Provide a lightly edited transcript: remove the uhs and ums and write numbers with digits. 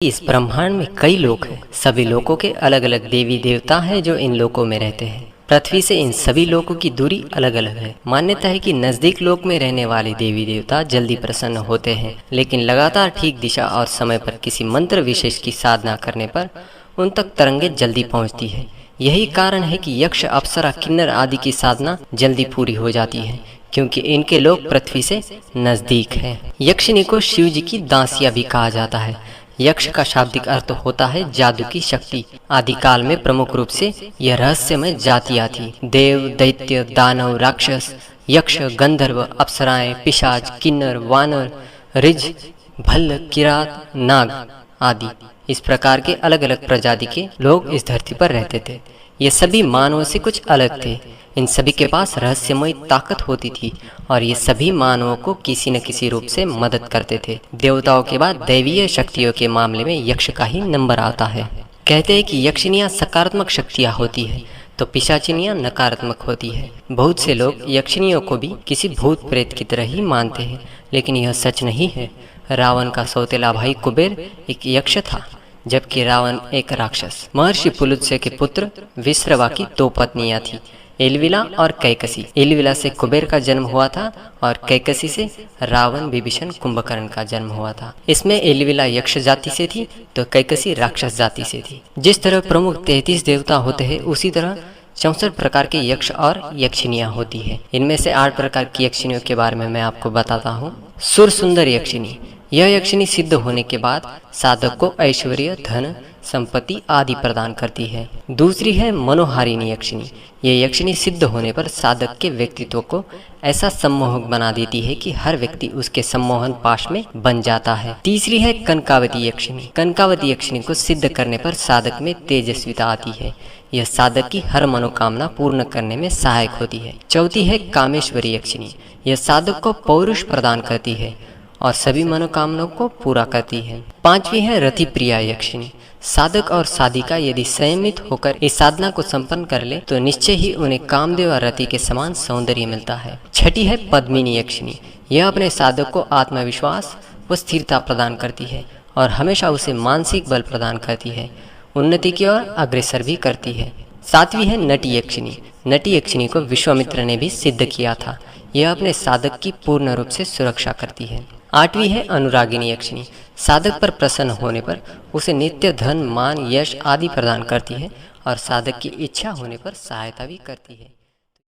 इस ब्रह्मांड में कई लोक हैं। सभी लोकों के अलग अलग देवी देवता हैं जो इन लोकों में रहते हैं। पृथ्वी से इन सभी लोकों की दूरी अलग अलग है। मान्यता है कि नजदीक लोक में रहने वाले देवी देवता जल्दी प्रसन्न होते हैं, लेकिन लगातार ठीक दिशा और समय पर किसी मंत्र विशेष की साधना करने पर उन तक तरंगे जल्दी पहुंचती है। यही कारण है कि यक्ष, अप्सरा, किन्नर आदि की साधना जल्दी पूरी हो जाती है, क्योंकि इनके लोक पृथ्वी से नजदीक है। यक्षिणी को शिव जी की दासियां भी कहा जाता है। यक्ष का शाब्दिक अर्थ होता है जादू की शक्ति। आदिकाल में प्रमुख रूप से यह रहस्यमय जातियां थी। देव, दैत्य, दानव, राक्षस, यक्ष, गंधर्व, अप्सराएं, पिशाच, किन्नर, वानर, ऋज, भल्ल, किरात, नाग आदि इस प्रकार के अलग अलग प्रजाति के लोग इस धरती पर रहते थे। ये सभी मानवों से कुछ अलग थे। इन सभी के पास रहस्यमय ताकत होती थी और ये सभी मानवों को किसी न किसी रूप से मदद करते थे। देवताओं के बाद दैवीय शक्तियों के मामले में यक्ष का ही नंबर आता है। कहते हैं कि यक्षिनियाँ सकारात्मक शक्तियाँ होती है तो पिशाचिनियाँ नकारात्मक होती है। बहुत से लोग यक्षिनियों को भी किसी भूत प्रेत की तरह ही मानते हैं, लेकिन यह सच नहीं है। रावण का सौतेला भाई कुबेर एक यक्ष था, जबकि रावण एक राक्षस। महर्षि पुलुत्स्य के पुत्र विश्रवा की दो पत्नियां थी, एलविला और कैकसी। एलविला से कुबेर का जन्म हुआ था और कैकसी से रावण, विभीषण, कुंभकर्ण का जन्म हुआ था। इसमें एलविला यक्ष जाति से थी तो कैकसी राक्षस जाति से थी। जिस तरह प्रमुख 33 देवता होते हैं, उसी तरह 64 प्रकार के यक्ष और यक्षिनियाँ होती है। इनमें से 8 प्रकार की यक्षिनियों के बारे में मैं आपको बताता हूँ। सुर सुंदर यक्षिनी। यह यक्षिनी सिद्ध होने के बाद साधक को ऐश्वर्य, धन, संपत्ति आदि प्रदान करती है। दूसरी है मनोहारिणी यक्षिनी। यह यक्षिनी सिद्ध होने पर साधक के व्यक्तित्व को ऐसा सम्मोहक बना देती है कि हर व्यक्ति उसके सम्मोहन पाश में बन जाता है। तीसरी है कनकावती यक्षिनी। कनकावती यक्षिनी को सिद्ध करने पर साधक में तेजस्विता आती है। यह साधक की हर मनोकामना पूर्ण करने में सहायक होती है। चौथी है कामेश्वरी यक्षिनी। यह साधक को पौरुष प्रदान करती है और सभी मनोकामनाओं को पूरा करती है। पांचवी है रति प्रिया यक्षिनी। साधक और साधिका यदि संयमित होकर इस साधना को संपन्न कर ले तो निश्चय ही उन्हें कामदेव और रति के समान सौंदर्य मिलता है। छठी है पद्मिनी यक्षिनी। यह अपने साधक को आत्मविश्वास व स्थिरता प्रदान करती है और हमेशा उसे मानसिक बल प्रदान करती है। उन्नति की ओर अग्रसर भी करती है। सातवीं है नटी यक्षिनी। नटी यक्षिनी को विश्वामित्र ने भी सिद्ध किया था। यह अपने साधक की पूर्ण रूप से सुरक्षा करती है। आठवीं है अनुरागिनी यक्षिनी। साधक पर प्रसन्न होने पर उसे नित्य धन, मान, यश आदि प्रदान करती है और साधक की इच्छा होने पर सहायता भी करती है।